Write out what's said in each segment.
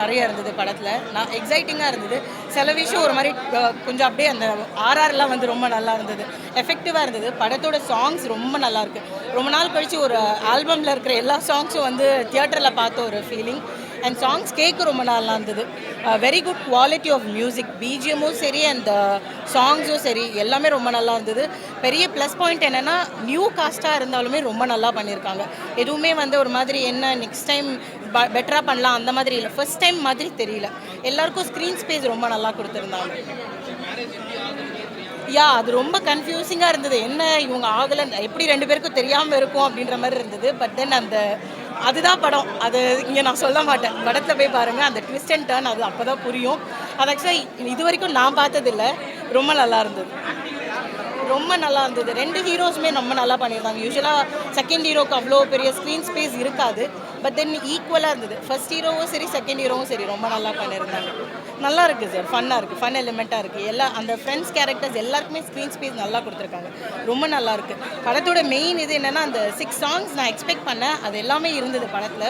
நிறைய இருந்தது படத்தில். நான் எக்ஸைட்டிங்காக இருந்தது. சில விஷயம் ஒரு மாதிரி கொஞ்சம் அப்படியே அந்த ஆர்ஆர்லாம் வந்து ரொம்ப நல்லா இருந்தது. எஃபெக்டிவாக இருந்தது. படத்தோட சாங்ஸ் ரொம்ப நல்லா இருக்கு. ரொம்ப நாள் கழிச்சு ஒரு ஆல்பமில் இருக்கிற எல்லா சாங்ஸும் வந்து தியேட்டரில் பார்த்த ஒரு ஃபீலிங். அண்ட் சாங்ஸ் கேட்க ரொம்ப நல்லா இருந்தது. Very good quality of music. பிஜிஎம்மும் சரி அந்த சாங்ஸும் சரி எல்லாமே ரொம்ப நல்லா இருந்தது. பெரிய ப்ளஸ் பாயிண்ட் என்னென்னா நியூ காஸ்ட்டாக இருந்தாலுமே ரொம்ப நல்லா பண்ணியிருக்காங்க. எதுவுமே வந்து ஒரு மாதிரி என்ன நெக்ஸ்ட் டைம் பெட்டராக பண்ணலாம் அந்த மாதிரி இல்லை. ஃபர்ஸ்ட் டைம் மாதிரி தெரியல. எல்லாருக்கும் ஸ்க்ரீன் ஸ்பேஸ் ரொம்ப நல்லா கொடுத்துருந்தாங்க. அது ரொம்ப கன்ஃபியூசிங்காக இருந்தது. என்ன இவங்க ஆகலை, எப்படி 2 பேருக்கும் தெரியாமல் இருக்கும் அப்படின்ற மாதிரி இருந்தது. பட் தென் அதுதான் படம். அது இங்கே நான் சொல்ல மாட்டேன். படத்தில் போய் பாருங்கள். அந்த ட்விஸ்ட் அண்ட் டர்ன் அது அப்போ தான் புரியும். அது ஆக்சுவலாக இது வரைக்கும் நான் பார்த்ததில்லை. ரொம்ப நல்லா இருந்தது. ரொம்ப நல்லா இருந்தது. 2 ஹீரோஸுமே ரொம்ப நல்லா பண்ணியிருந்தாங்க. யூஸ்வலாக செகண்ட் ஹீரோக்கு அவ்வளோ பெரிய ஸ்க்ரீன் ஸ்பேஸ் இருக்காது. பட் தென் ஈக்குவலாக இருந்தது. ஃபர்ஸ்ட் ஹீரோவும் சரி செகண்ட் ஹீரோவும் சரி ரொம்ப நல்லா பண்ணியிருந்தாங்க. நல்லா இருக்குது சார். ஃபன்னாக இருக்குது. ஃபன் எலிமெண்ட்டாக இருக்குது. அந்த ஃப்ரெண்ட்ஸ் கேரக்டர்ஸ் எல்லாருக்குமே ஸ்க்ரீன் ஸ்பேஸ் நல்லா கொடுத்துருக்காங்க. ரொம்ப நல்லா இருக்குது. படத்தோட மெயின் இது என்னென்னா அந்த 6 சாங்ஸ் நான் எக்ஸ்பெக்ட் பண்ணேன். அது எல்லாமே இருந்தது படத்தில்.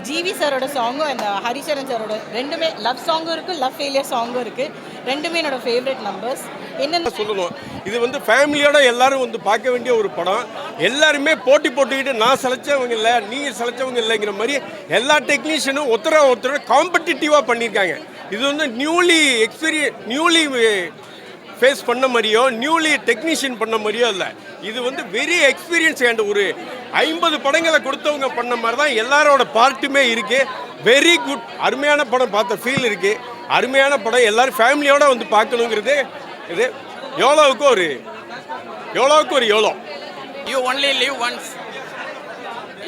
ஜிவி சாரோட சாங்கும் அந்த ஹரிச்சரன் சாரோட ரெண்டுமே லவ் சாங்கும் இருக்குது, லவ் ஃபெயிலியர் சாங்கும் இருக்குது. ரெண்டுமே என்னோட ஃபேவரட் நம்பர்ஸ். என்னென்ன சொல்லணும், இது வந்து ஃபேமிலியோட எல்லாரும் வந்து பார்க்க வேண்டிய ஒரு படம். எல்லாருமே போட்டி போட்டுக்கிட்டு நான் செலச்சவங்க இல்லை, நீங்கள் செலச்சவங்க இல்லைங்கிற மாதிரி எல்லா டெக்னீஷியனும் ஒருத்தர காம்படிட்டிவாக பண்ணியிருக்காங்க. இது வந்து நியூலி ஃபேஸ் பண்ண மாதிரியோ நியூலி டெக்னீஷியன் பண்ண மாதிரியோ இல்லை. இது வந்து வெரி எக்ஸ்பீரியன்ஸ் அண்ட் ஒரு 50 படங்களை கொடுத்தவங்க பண்ண மாதிரி தான் எல்லாரோட பார்ட்டுமே இருக்குது. Very good. அருமையான படம் பார்த்த ஃபீல் இருக்குது. அருமையான படம். எல்லோரும் ஃபேமிலியோடு வந்து பார்க்கணுங்கிறது. இது எவ்வளோவுக்கு ஒரு எவ்வளோ யூ ஒன்லி லிவ் ஒன்ஸ்.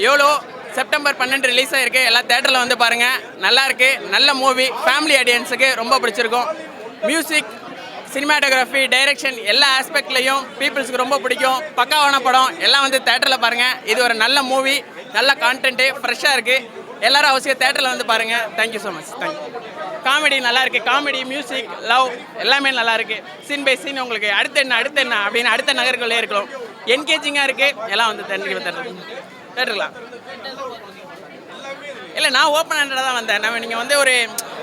எவ்வளோ செப்டம்பர் 12 ரிலீஸ் ஆகிருக்கு. எல்லா தேட்டரில் வந்து பாருங்கள். நல்லா இருக்குது. நல்ல மூவி. ஃபேமிலி ஆடியன்ஸுக்கு ரொம்ப பிடிச்சிருக்கும். மியூசிக், சினிமாட்டோகிராஃபி, டைரக்ஷன் எல்லா ஆஸ்பெக்ட்லேயும் பீப்புள்ஸுக்கு ரொம்ப பிடிக்கும். பக்காவான படம். எல்லாம் வந்து தேட்டரில் பாருங்கள். இது ஒரு நல்ல மூவி. நல்ல கான்டென்ட்டு. ஃப்ரெஷ்ஷாக இருக்குது. எல்லோரும் அவசியம் தேட்டரில் வந்து பாருங்கள். Thank you so much. Thank you. Comedy நல்லா இருக்குது. காமெடி, மியூசிக், லவ் எல்லாமே நல்லா இருக்குது. சீன் பை சீன் உங்களுக்கு அடுத்த என்ன அப்படின்னு அடுத்த நகர்களே இருக்கலாம். என்கேஜிங்காக இருக்குது. எல்லாம் வந்து தேட்டருக்கலாம். இல்லை, நான் ஓப்பன் ஹேண்டடாக தான் வந்தேன். நீங்கள் வந்து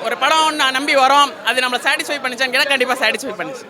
ஒரு படம் நான் நம்பி வரோம், அது நம்மளை சாட்டிஸ்ஃபை பண்ணிச்சான்னு கேட்டால் கண்டிப்பாக சாட்டிஸ்ஃபை பண்ணிச்சு.